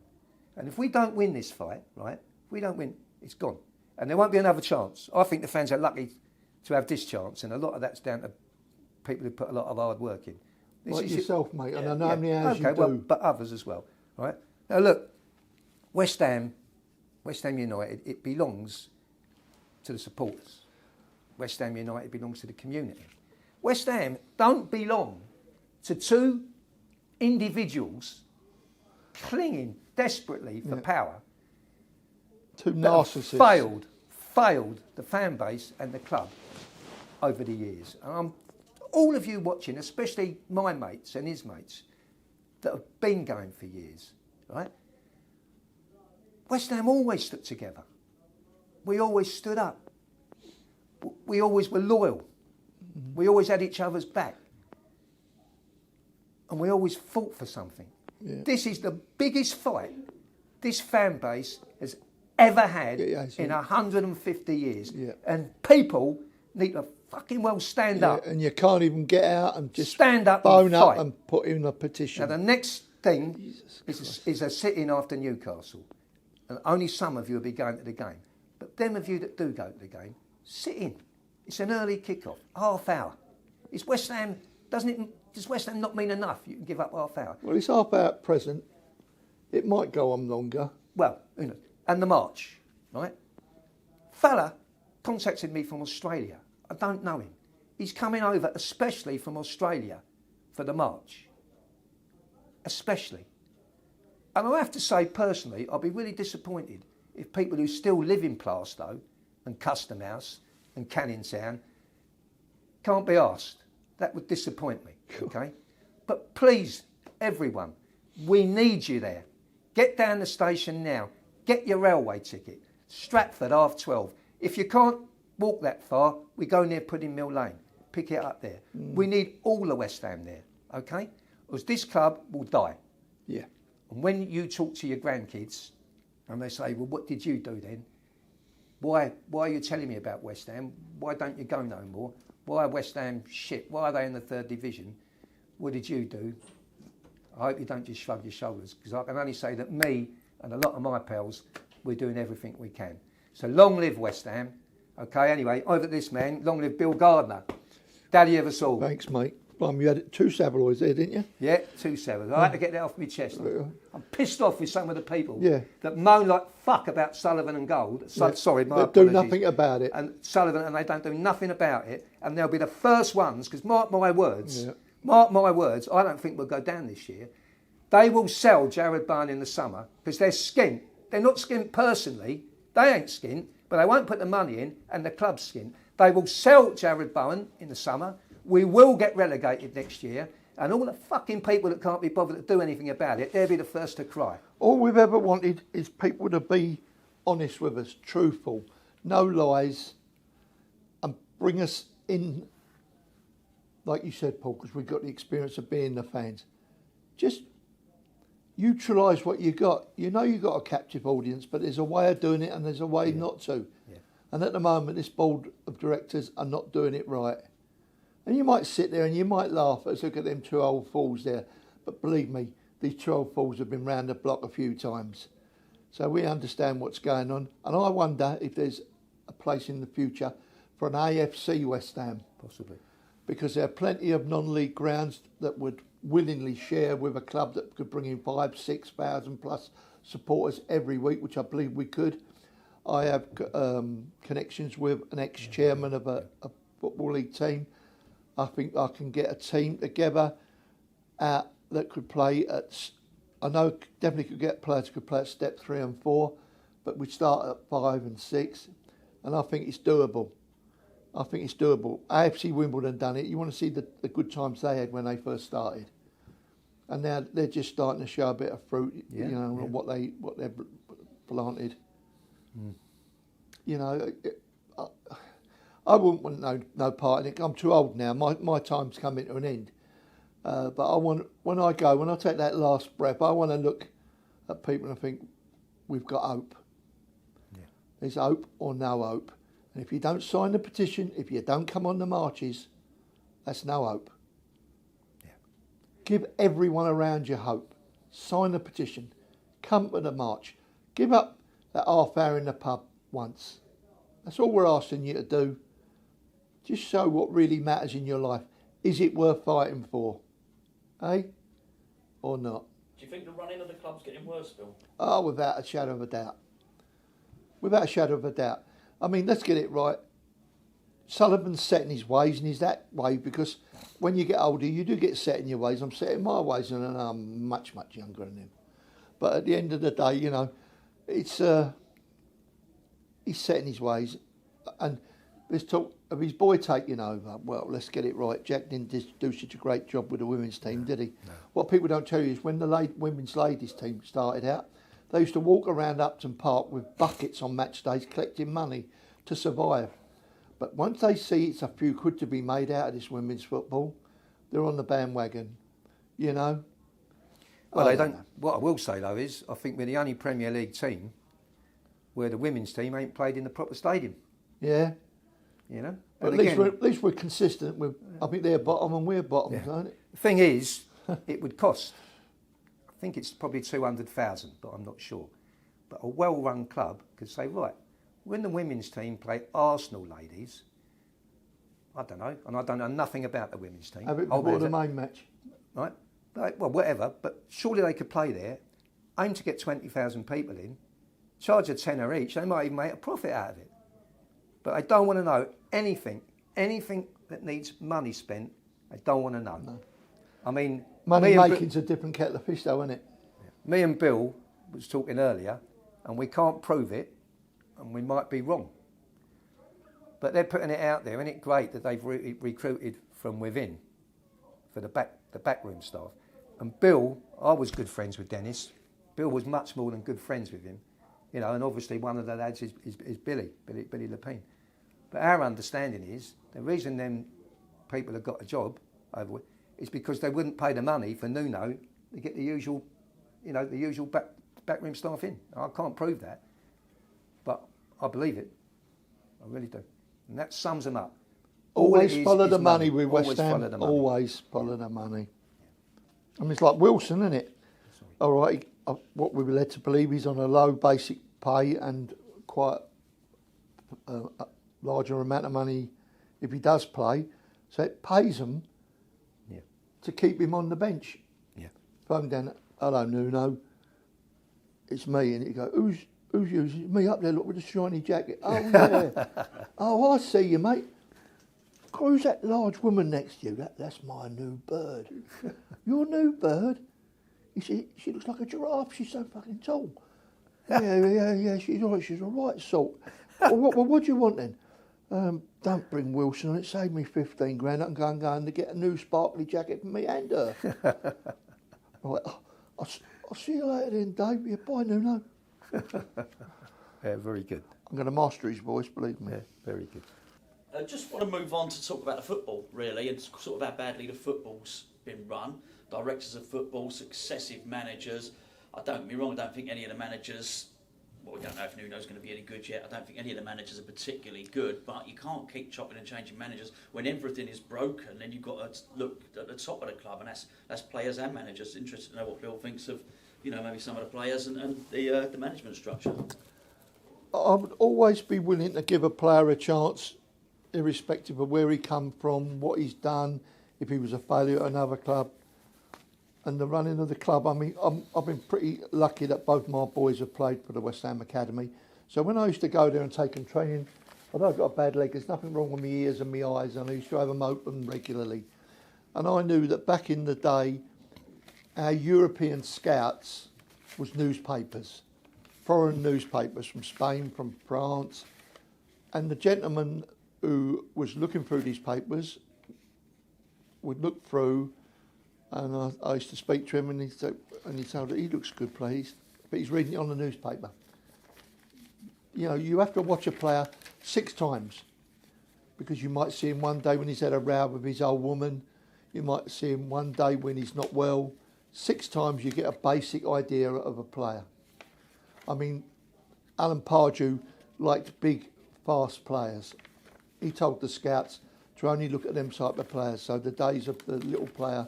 And if we don't win this fight, right, if we don't win, it's gone. And there won't be another chance. I think the fans are lucky to have this chance, and a lot of that's down to people who put a lot of hard work in. This Like is yourself, mate, and I know how many hours you well, do. but others as well, right? Now look, West Ham United, it belongs to the supporters. West Ham United belongs to the community. West Ham don't belong to two individuals clinging desperately for power. Two that have narcissists. failed the fan base and the club over the years. All of you watching, especially my mates and his mates, that have been going for years, right? West Ham always stuck together. We always stood up. We always were loyal. We always had each other's back. And we always fought for something. Yeah. This is the biggest fight this fan base has ever had Yes, in yeah. 150 years. Yeah. And people need to fucking well stand up. And you can't even get out and just Stand up bone and up fight. and put in a petition. Now, the next thing is a sit-in after Newcastle. And only some of you will be going to the game. But them of you that do go to the game, sit in. It's an early kick-off, half hour. Is West Ham, does West Ham not mean enough? You can give up half hour. Well, it's half hour at present. It might go on longer. Well, you know, and the march, right? Fella contacted me from Australia. I don't know him. He's coming over especially from Australia for the march. Especially. And I have to say personally, I'll be really disappointed if people who still live in Plaistow and Custom House and Canning Town can't be asked. That would disappoint me, okay? But please, everyone, we need you there. Get down the station now. Get your railway ticket. Stratford, 12:30. If you can't walk that far, we go near Pudding Mill Lane. Pick it up there. We need all the West Ham there, okay? Because this club will die. Yeah. And when you talk to your grandkids and they say, well, what did you do then? Why are you telling me about West Ham? Why don't you go no more? Why are West Ham shit? Why are they in the 3rd division? What did you do? I hope you don't just shrug your shoulders, because I can only say that me and a lot of my pals, we're doing everything we can. So long live West Ham. Okay, anyway, over to this man. Long live Bill Gardner. Daddy of us all. Thanks, mate. You had 2 Savaloys there, didn't you? Yeah, 2-7. I had to get that off my chest. I'm pissed off with some of the people that moan like fuck about Sullivan and Gold. Sorry, my They do apologies. nothing about it. And Sullivan, and they don't do nothing about it. And they'll be the first ones, because mark my words, I don't think we'll go down this year. They will sell Jared Bowen in the summer because they're skint. They're not skint personally. They ain't skint, but they won't put the money in, and the club's skint. They will sell Jared Bowen in the summer We will get relegated next year, and all the fucking people that can't be bothered to do anything about it, they'll be the first to cry. All we've ever wanted is people to be honest with us, truthful, no lies, and bring us in, like you said, Paul, because we've got the experience of being the fans. Just utilise what you got. You know you've got a captive audience, but there's a way of doing it and there's a way not to. Yeah. And at the moment, this board of directors are not doing it right. And you might sit there and you might laugh at us, look at them two old fools there. But believe me, these two old fools have been round the block a few times. So we understand what's going on. And I wonder if there's a place in the future for an AFC West Ham. Possibly. Because there are plenty of non-league grounds that would willingly share with a club that could bring in 5,000-6,000 plus supporters every week, which I believe we could. I have connections with an ex-chairman of a football league team. I think I can get a team together that could play at, I know definitely could get players who could play at step 3 and 4, but we'd start at 5 and 6, and I think it's doable. I think it's doable. AFC Wimbledon done it. You want to see the good times they had when they first started, and now they're just starting to show a bit of fruit. What they've planted. Mm. You know, I wouldn't want no part in it. I'm too old now. My time's coming to an end. But I want, when I take that last breath, I want to look at people and think we've got hope. Yeah. There's hope or no hope. And if you don't sign the petition, if you don't come on the marches, that's no hope. Yeah. Give everyone around you hope. Sign the petition. Come to the march. Give up that half hour in the pub once. That's all we're asking you to do. Just show what really matters in your life. Is it worth fighting for? Eh? Or not? Do you think the running of the club's getting worse, Bill? Oh, without a shadow of a doubt. Without a shadow of a doubt. I mean, let's get it right. Sullivan's set in his ways, and he's that way because when you get older, you do get set in your ways. I'm set in my ways, and I'm much, much younger than him. But at the end of the day, you know, it's he's set in his ways, and there's talk of his boy taking over. Well, let's get it right. Jack didn't do such a great job with the women's team, did he? No. What people don't tell you is when the women's ladies team started out, they used to walk around Upton Park with buckets on match days collecting money to survive. But once they see it's a few quid to be made out of this women's football, they're on the bandwagon, you know. Well, they don't. What I will say though is, I think we're the only Premier League team where the women's team ain't played in the proper stadium. Yeah. You know. But at least we're consistent with. I think they're bottom and we're bottom, aren't it? The thing is, it would cost. I think it's probably 200,000, but I'm not sure. But a well-run club could say, right, when the women's team play Arsenal ladies, I don't know, and I don't know nothing about the women's team. Have it before the main match. Right? Well, whatever, but surely they could play there, aim to get 20,000 people in, charge a tenner each, they might even make a profit out of it. But they don't want to know anything that needs money spent, they don't want to know. No. I mean... Money making's a different kettle of fish though, isn't it? Me and Bill was talking earlier, and we can't prove it, and we might be wrong. But they're putting it out there, isn't it great that they've recruited from within for the backroom staff? And Bill, I was good friends with Dennis. Bill was much more than good friends with him, you know. And obviously one of the lads is Billy Lepine. But our understanding is the reason them people have got a job over is because they wouldn't pay the money for Nuno to get the usual, you know, the usual backroom staff in. I can't prove that, but I believe it. I really do, and that sums them up. Always follow the money with West Ham. Always follow the money. I mean, it's like Wilson, isn't it? All right, what we were led to believe he's on a low basic pay and quite a larger amount of money if he does play. So it pays them to keep him on the bench. Yeah. Phone down, hello Nuno, it's me, and you go, who's you? It's me up there, look, with a shiny jacket. Oh yeah. Oh, I see you, mate. Who's that large woman next to you? That's my new bird. Your new bird? You see, she looks like a giraffe. She's so fucking tall. Yeah. She's all right. She's all right sort. Well, what do you want then? Don't bring Wilson on it, save me 15 grand. I can go and get a new sparkly jacket for me and her. I went, I'll see you later then, Dave. Yeah, bye, Nuno. Yeah, very good. I'm going to master his voice, believe me. Yeah, very good. I just want to move on to talk about the football, really, and sort of how badly the football's been run. Directors of football, successive managers. Don't get me wrong, I don't think any of the managers, well, we don't know if Nuno's going to be any good yet. I don't think any of the managers are particularly good, but you can't keep chopping and changing managers when everything is broken. Then you've got to look at the top of the club, and that's players and managers. Interested to know what Bill thinks of, maybe some of the players and the management structure. I would always be willing to give a player a chance, irrespective of where he come from, what he's done, if he was a failure at another club, and the running of the club. I mean, I've been pretty lucky that both my boys have played for the West Ham Academy. So when I used to go there and take them training, although I've got a bad leg, there's nothing wrong with my ears and my eyes, and I used to have them open regularly. And I knew that back in the day, our European scouts was newspapers, foreign newspapers from Spain, from France, and the gentleman who was looking through these papers would look through, and I used to speak to him, and he'd say, he looks good, please, but he's reading it on the newspaper. You have to watch a player 6 times, because you might see him one day when he's had a row with his old woman, you might see him one day when he's not well. 6 times you get a basic idea of a player. I mean, Alan Pardew liked big, fast players. He told the scouts to only look at them type of players. So the days of the little player,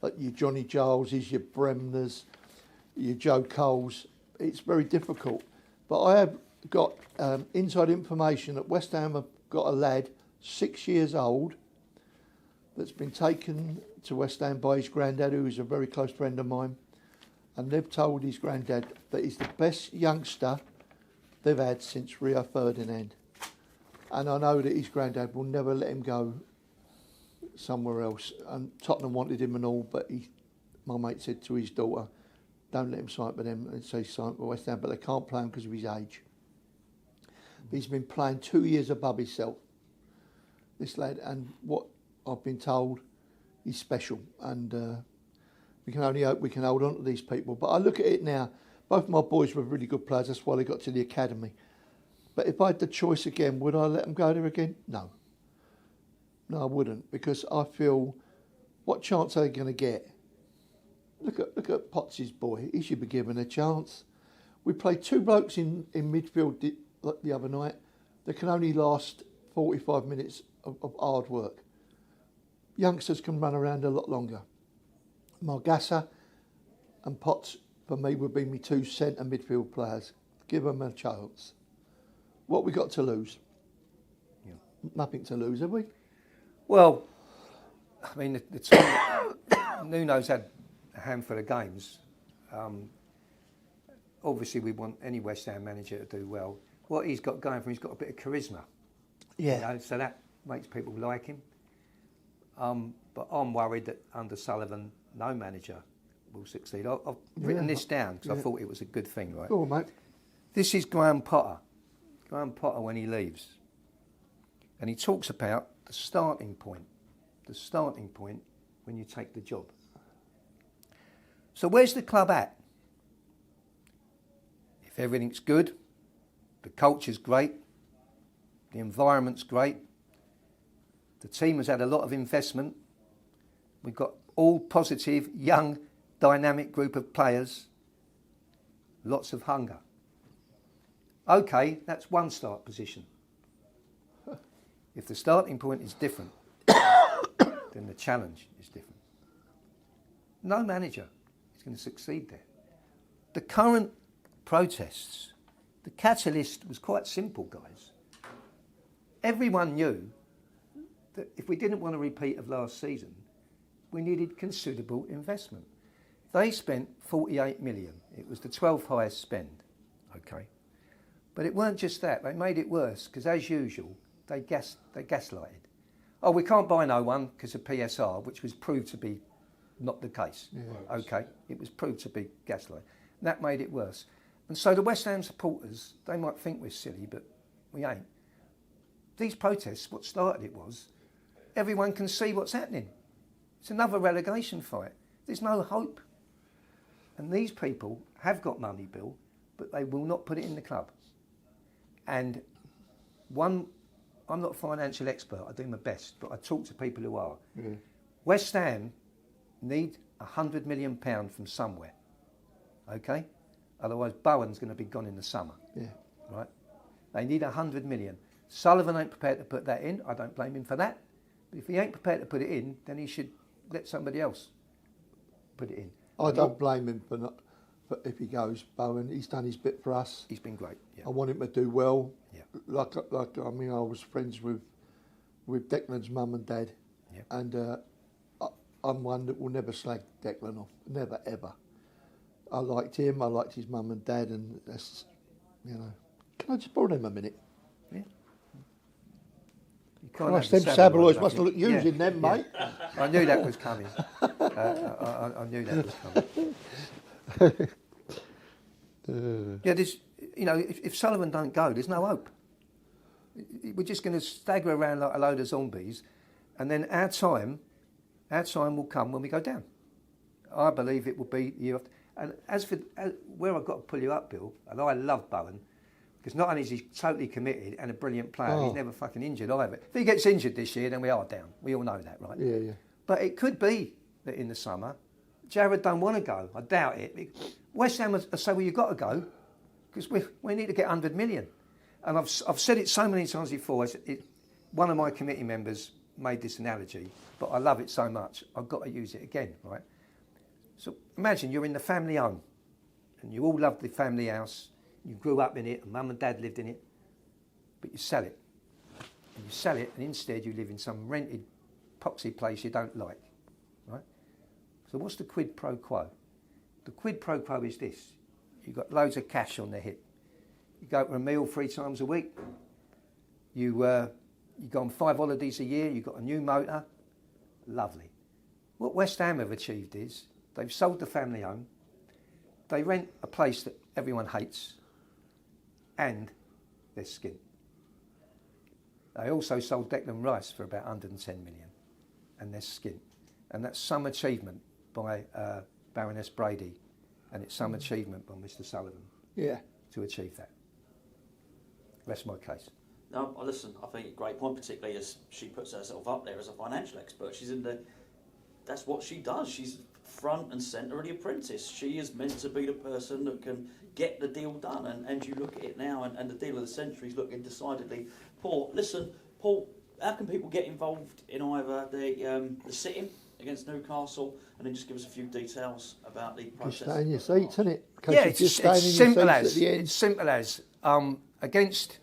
like your Johnny Gileses, your Bremners, your Joe Coles, it's very difficult. But I have got inside information that West Ham have got a lad, 6 years old, that's been taken to West Ham by his granddad, who is a very close friend of mine. And they've told his granddad that he's the best youngster they've had since Rio Ferdinand. And I know that his granddad will never let him go somewhere else. And Tottenham wanted him and all, but my mate said to his daughter, don't let him sign for them, and say sign for West Ham, but they can't play him because of his age. But he's been playing 2 years above himself, this lad, and what I've been told, he's special, and we can only hope we can hold on to these people. But I look at it now, both my boys were really good players, that's why they got to the academy. But if I had the choice again, would I let them go there again? No. No, I wouldn't, because I feel, what chance are they going to get? Look at Potts' boy, he should be given a chance. We played 2 blokes in midfield the other night that can only last 45 minutes of hard work. Youngsters can run around a lot longer. Margassa and Potts, for me, would be my 2 centre midfield players. Give them a chance. What we got to lose? Yeah. Nothing to lose, have we? Well, I mean, the time Nuno's had a handful of games. Obviously, we want any West Ham manager to do well. What he's got going for him, he's got a bit of charisma. Yeah. So that makes people like him. But I'm worried that under Sullivan, no manager will succeed. I've written this down because I thought it was a good thing, right? Go on, mate. This is Graham Potter. Graham Potter when he leaves. And he talks about the starting point when you take the job. So where's the club at? If everything's good, the culture's great, the environment's great, the team has had a lot of investment, we've got all positive, young, dynamic group of players, lots of hunger. Okay, that's one start position. If the starting point is different, then the challenge is different. No manager is going to succeed there. The current protests, the catalyst was quite simple, guys. Everyone knew that if we didn't want a repeat of last season, we needed considerable investment. They spent 48 million. It was the 12th highest spend, okay? But it weren't just that. They made it worse because, as usual, they gaslighted. Oh, we can't buy no one because of PSR, which was proved to be not the case. Yeah. Okay, it was proved to be gaslight. And that made it worse. And so the West Ham supporters, they might think we're silly, but we ain't. these protests, what started it was, everyone can see what's happening. It's another relegation fight. There's no hope. And these people have got money, Bill, but they will not put it in the club. And I'm not a financial expert, I do my best, but I talk to people who are. Yeah. West Ham need £100 million from somewhere, okay? Otherwise Bowen's going to be gone in the summer, right? They need 100 million. Sullivan ain't prepared to put that in. I don't blame him for that. But if he ain't prepared to put it in, then he should let somebody else put it in. I don't blame him for not. But if he goes, Bowen, he's done his bit for us. He's been great. Yeah. I want him to do well. Yeah. Like I mean, I was friends with Declan's mum and dad, and I'm one that will never slag Declan off, never ever. I liked him. I liked his mum and dad, and that's, you know. Can I just borrow them a minute? Yeah. Christ, them Saveloys must look using them, mate. I knew that was coming. I knew that was coming. There's, you know, if Sullivan don't go, there's no hope. We're just going to stagger around like a load of zombies, and then our time will come when we go down. I believe it will be the year after. And as for where I've got to pull you up, Bill, and I love Bowen, because not only is he totally committed and a brilliant player, he's never fucking injured either. If he gets injured this year, then we are down. We all know that, right? Yeah. But it could be that in the summer, Jared don't want to go. I doubt it. West Ham will say, well, you've got to go, because we need to get 100 million. And I've said it so many times before. One of my committee members made this analogy, but I love it so much, I've got to use it again, right? So imagine you're in the family home, and you all love the family house, you grew up in it, and mum and dad lived in it, but you sell it. And you sell it, and instead you live in some rented poxy place you don't like, right? So what's the quid pro quo? The quid pro quo is this. You've got loads of cash on the hip. You go for a meal 3 times a week. You go on 5 holidays a year. You've got a new motor. Lovely. What West Ham have achieved is they've sold the family home. They rent a place that everyone hates, and they're skint. They also sold Declan Rice for about 110 million, and they're skint. And that's some achievement by Baroness Brady, and it's some achievement by Mr. Sullivan to achieve that. That's my case. No, listen, I think a great point, particularly as she puts herself up there as a financial expert. That's what she does. She's front and centre of the apprentice. She is meant to be the person that can get the deal done. And you look at it now, and the deal of the century is looking decidedly poor. Listen, Paul, how can people get involved in either the sitting against Newcastle, and then just give us a few details about the process? Just stay in your seats, isn't it? Yeah, it's simple as against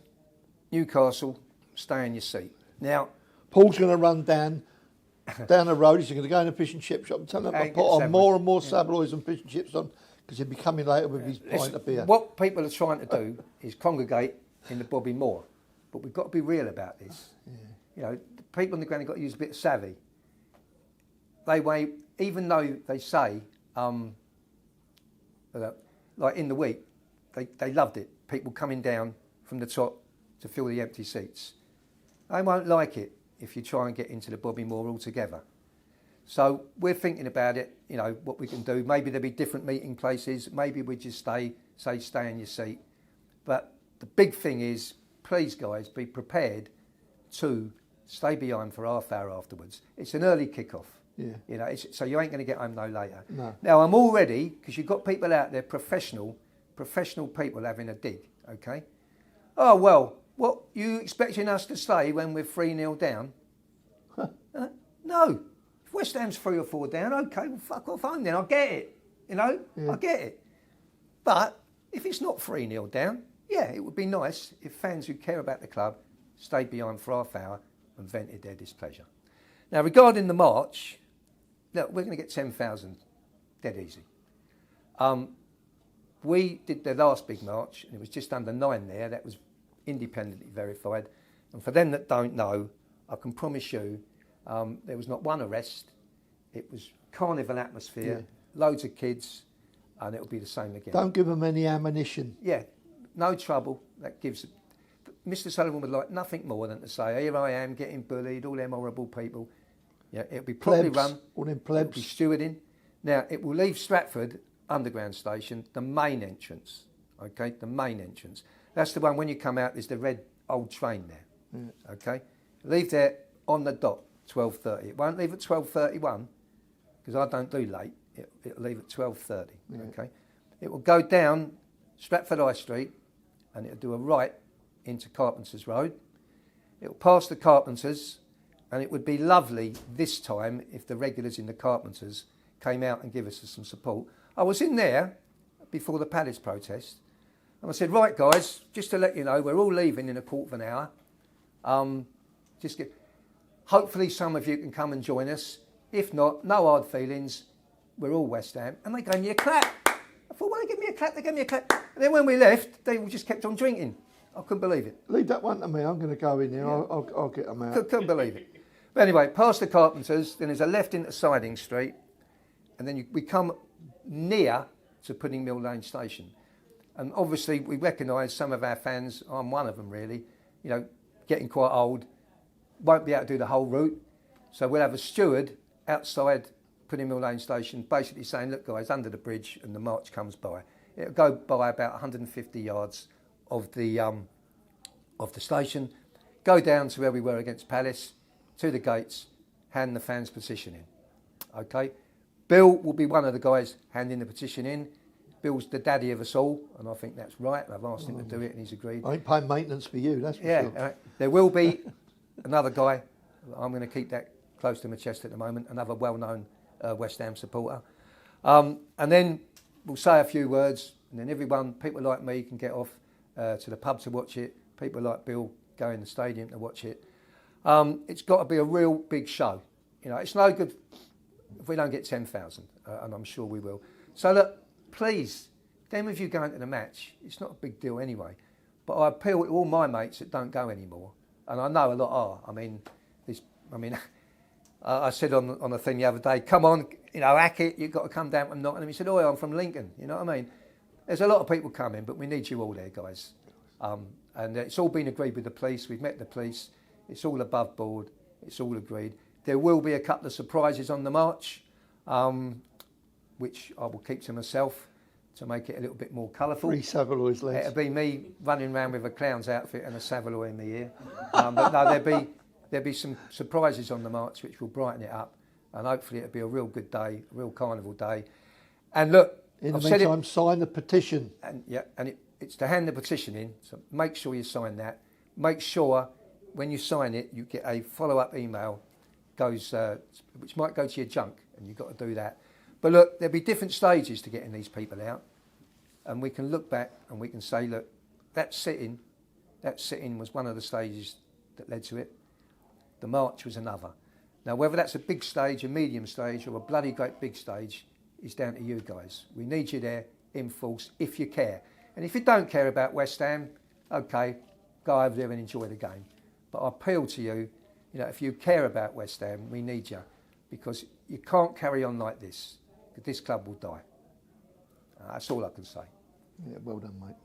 Newcastle, stay in your seat. Now, Paul's going to run down the road. He's going to go in a fish and chip shop and tell them to put on more and more Saveloys and fish and chips on, because he'll be coming later with his pint of beer. What people are trying to do is congregate in the Bobby Moore, but we've got to be real about this. Yeah. You know, the people on the ground have got to use a bit of savvy. Even though they say, like in the week, they loved it. People coming down from the top to fill the empty seats. They won't like it if you try and get into the Bobby Moore altogether. So we're thinking about it, you know, what we can do. Maybe there'll be different meeting places. Maybe we just stay in your seat. But the big thing is, please guys, be prepared to stay behind for half hour afterwards. It's an early kick-off. Yeah. You know, so you ain't going to get home no later. No. Now, I'm all ready, because you've got people out there, professional people having a dig, okay? Oh, well, what, you expecting us to stay when we're 3-0 down? No. If West Ham's 3 or 4 down, okay, well, fuck off home then. I get it, you know? Yeah. I get it. But if it's not 3-0 down, yeah, it would be nice if fans who care about the club stayed behind for half hour and vented their displeasure. Now, regarding the march, look, we're going to get 10,000, dead easy. We did the last big march, and it was just under 9 there. That was independently verified. And for them that don't know, I can promise you there was not one arrest. It was carnival atmosphere, loads of kids, and it'll be the same again. Don't give them any ammunition. Yeah, no trouble. That gives Mr. Sullivan would like nothing more than to say, here I am getting bullied, all them horrible people. Yeah, it'll be properly run. All them It'll be plebs. stewarding. Now, it will leave Stratford Underground Station, the main entrance. Okay, the main entrance. That's the one when you come out, there's the red old train there. Yeah. Okay, leave there on the dot, 12:30. It won't leave at 12:31 because I don't do late. It'll leave at 12:30. Yeah. Okay, it will go down Stratford High Street and it'll do a right into Carpenters Road. It'll pass the Carpenters, and it would be lovely this time if the regulars in the Carpenters came out and give us some support. I was in there before the Palace protest, and I said, right guys, just to let you know, we're all leaving in a quarter of an hour. Hopefully some of you can come and join us. If not, no hard feelings. We're all West Ham. And they gave me a clap. I thought, well, they gave me a clap, they gave me a clap. And then when we left, they all just kept on drinking. I couldn't believe it. Leave that one to me. I'm going to go in there. Yeah. I'll get them out. Couldn't believe it. But anyway, past the Carpenters, then there's a left into Siding Street, and then we come near to Pudding Mill Lane Station. And obviously we recognise some of our fans, I'm one of them really, you know, getting quite old, won't be able to do the whole route. So we'll have a steward outside Pudding Mill Lane Station basically saying, look guys, under the bridge, and the march comes by. It'll go by about 150 yards of the station, go down to where we were against Palace, to the gates, hand the fans petition in. Okay? Bill will be one of the guys handing the petition in. Bill's the daddy of us all, and I think that's right. I've asked him to do it, and he's agreed. I ain't paying maintenance for you, that's for sure. There will be another guy. I'm going to keep that close to my chest at the moment. Another well-known West Ham supporter, and then we'll say a few words, and then everyone, people like me, can get off to the pub to watch it. People like Bill go in the stadium to watch it. It's got to be a real big show. You know, it's no good if we don't get 10,000, and I'm sure we will. So look, please, them of you going to the match, it's not a big deal anyway. But I appeal to all my mates that don't go anymore, and I know a lot are. I said on the thing the other day, come on, you know, Hackett, you've got to come down from Nottingham. He said, oh, I'm from Lincoln. You know what I mean? There's a lot of people coming, but we need you all there, guys. And it's all been agreed with the police. We've met the police. It's all above board. It's all agreed. There will be a couple of surprises on the march, which I will keep to myself to make it a little bit more colourful. Free Savaloy's legs. It'll be me running around with a clown's outfit and a Savaloy in the ear. But no, there'll be some surprises on the march which will brighten it up, and hopefully it'll be a real good day, a real carnival day. And look, in the meantime, sign the petition. And it's to hand the petition in, so make sure you sign that. Make sure when you sign it, you get a follow-up email, which might go to your junk, and you've got to do that. But look, there'll be different stages to getting these people out, and we can look back and we can say, look, that sit-in was one of the stages that led to it. The march was another. Now, whether that's a big stage, a medium stage, or a bloody great big stage, is down to you guys. We need you there in force if you care. And if you don't care about West Ham, okay, go over there and enjoy the game. But I appeal to you, you know, if you care about West Ham, we need you, because you can't carry on like this, because this club will die. That's all I can say. Yeah, well done, mate.